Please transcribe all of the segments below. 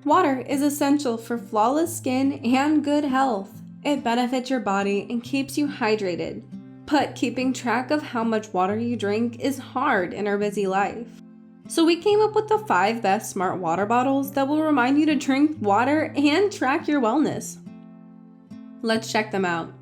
Water is essential for flawless skin and good health. It benefits your body and keeps you hydrated. But keeping track of how much water you drink is hard in our busy life. So we came up with the 5 best smart water bottles that will remind you to drink water and track your wellness. Let's check them out.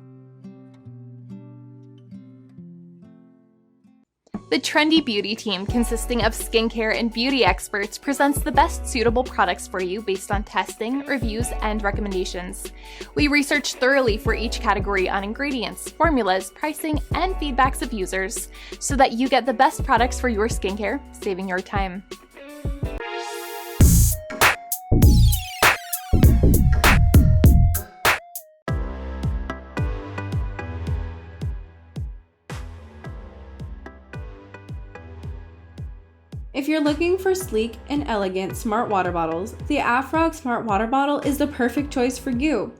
The Trendy beauty team, consisting of skincare and beauty experts, presents the best suitable products for you based on testing, reviews, and recommendations. We research thoroughly for each category on ingredients, formulas, pricing, and feedbacks of users so that you get the best products for your skincare, saving your time. If you're looking for sleek and elegant smart water bottles, the AFROG smart water bottle is the perfect choice for you.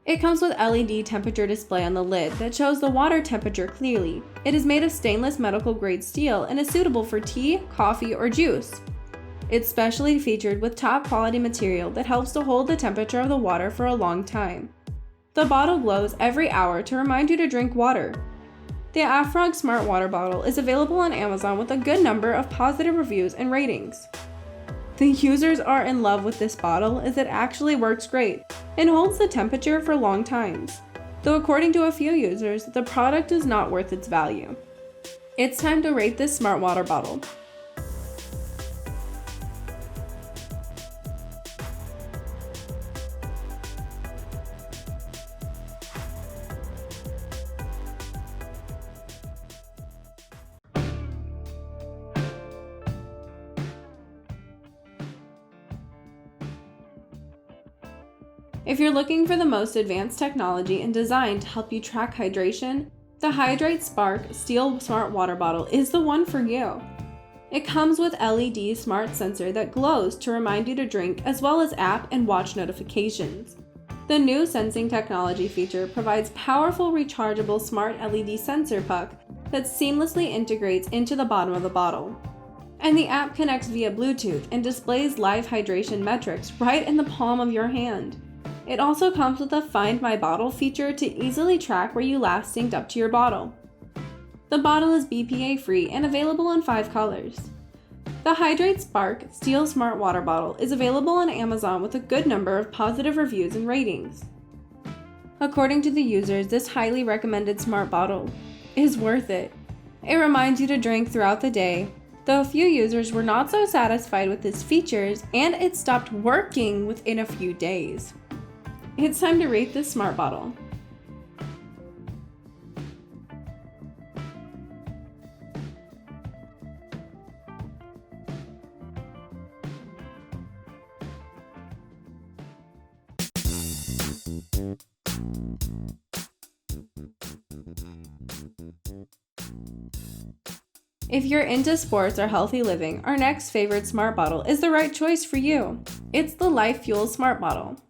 It comes with LED temperature display on the lid that shows the water temperature clearly. It is made of stainless medical grade steel and is suitable for tea, coffee, or juice. It's specially featured with top quality material that helps to hold the temperature of the water for a long time. The bottle glows every hour to remind you to drink water. The AFROG Smart Water Bottle is available on Amazon with a good number of positive reviews and ratings. The users are in love with this bottle as it actually works great and holds the temperature for long times, though according to a few users, the product is not worth its value. It's time to rate this smart water bottle. If you're looking for the most advanced technology and design to help you track hydration, the HidrateSpark Steel Smart Water Bottle is the one for you. It comes with LED smart sensor that glows to remind you to drink, as well as app and watch notifications. The new sensing technology feature provides powerful rechargeable smart LED sensor puck that seamlessly integrates into the bottom of the bottle. And the app connects via Bluetooth and displays live hydration metrics right in the palm of your hand. It also comes with a Find My Bottle feature to easily track where you last synced up to your bottle. The bottle is BPA free and available in 5 colors. The HidrateSpark Steel Smart Water Bottle is available on Amazon with a good number of positive reviews and ratings. According to the users, this highly recommended smart bottle is worth it. It reminds you to drink throughout the day, though a few users were not so satisfied with its features and it stopped working within a few days. It's time to rate this smart bottle. If you're into sports or healthy living, our next favorite smart bottle is the right choice for you. It's the LifeFuels Smart Bottle.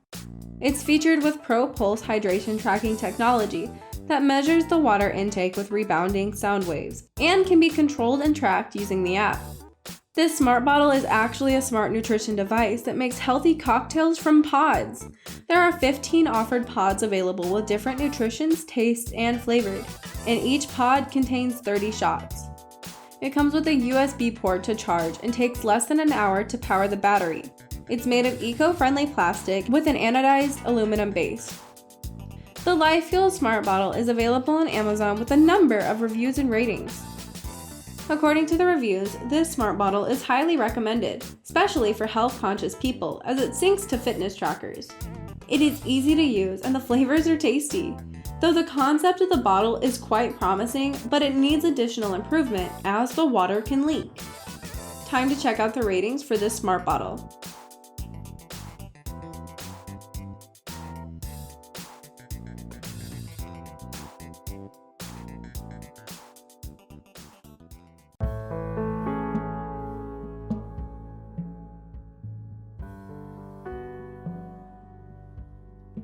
It's featured with Pro Pulse hydration tracking technology that measures the water intake with rebounding sound waves and can be controlled and tracked using the app. This smart bottle is actually a smart nutrition device that makes healthy cocktails from pods. There are 15 offered pods available with different nutritions, tastes, and flavored, and each pod contains 30 shots. It comes with a USB port to charge and takes less than an hour to power the battery. It's made of eco-friendly plastic with an anodized aluminum base. The LifeFuels Smart Bottle is available on Amazon with a number of reviews and ratings. According to the reviews, this smart bottle is highly recommended, especially for health-conscious people, as it syncs to fitness trackers. It is easy to use and the flavors are tasty, though the concept of the bottle is quite promising, but it needs additional improvement as the water can leak. Time to check out the ratings for this smart bottle.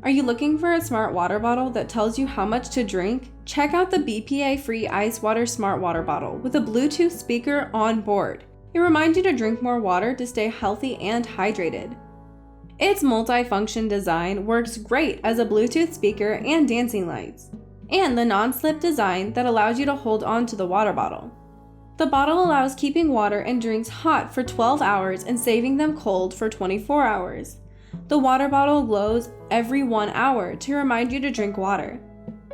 Are you looking for a smart water bottle that tells you how much to drink? Check out the BPA-free Icewater Smart Water Bottle with a Bluetooth speaker on board. It reminds you to drink more water to stay healthy and hydrated. Its multi-function design works great as a Bluetooth speaker and dancing lights, and the non-slip design that allows you to hold on to the water bottle. The bottle allows keeping water and drinks hot for 12 hours and saving them cold for 24 hours. The water bottle glows every 1 hour to remind you to drink water.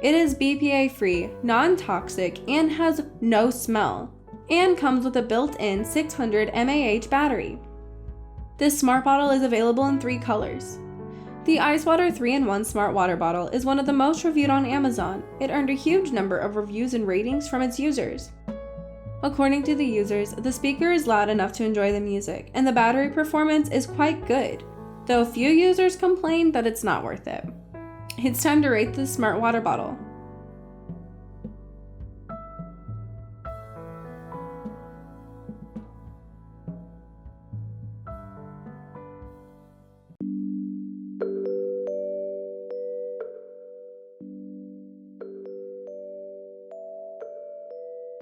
It is BPA-free, non-toxic, and has no smell, and comes with a built-in 600 mAh battery. This smart bottle is available in 3 colors. The Icewater 3-in-1 Smart Water Bottle is one of the most reviewed on Amazon. It earned a huge number of reviews and ratings from its users. According to the users, the speaker is loud enough to enjoy the music, and the battery performance is quite good, though a few users complain that it's not worth it. It's time to rate this smart water bottle.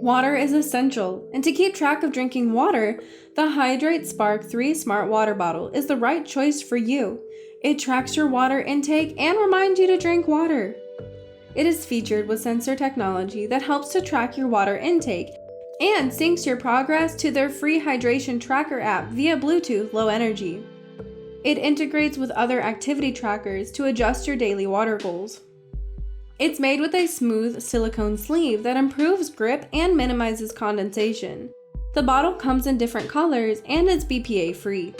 Water is essential, and to keep track of drinking water, the HidrateSpark 3 Smart Water Bottle is the right choice for you. It tracks your water intake and reminds you to drink water. It is featured with sensor technology that helps to track your water intake and syncs your progress to their free hydration tracker app via Bluetooth Low Energy. It integrates with other activity trackers to adjust your daily water goals. It's made with a smooth silicone sleeve that improves grip and minimizes condensation. The bottle comes in different colors and is BPA free.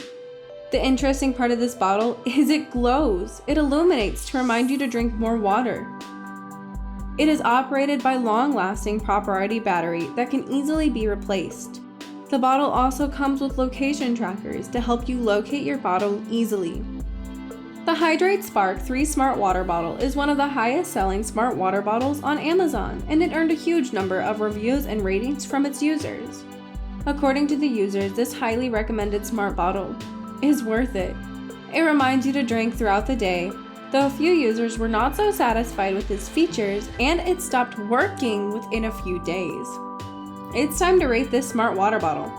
The interesting part of this bottle is it glows. It illuminates to remind you to drink more water. It is operated by long-lasting proprietary battery that can easily be replaced. The bottle also comes with location trackers to help you locate your bottle easily. The HidrateSpark 3 Smart Water Bottle is one of the highest selling smart water bottles on Amazon, and it earned a huge number of reviews and ratings from its users. According to the users, this highly recommended smart bottle is worth it. It reminds you to drink throughout the day, though a few users were not so satisfied with its features and it stopped working within a few days. It's time to rate this smart water bottle.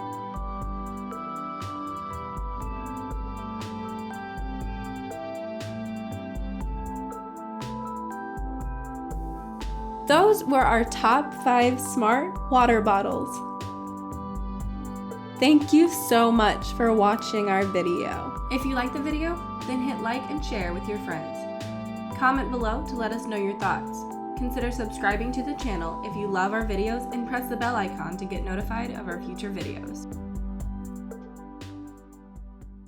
Those were our top 5 smart water bottles. Thank you so much for watching our video. If you liked the video, then hit like and share with your friends. Comment below to let us know your thoughts. Consider subscribing to the channel if you love our videos and press the bell icon to get notified of our future videos.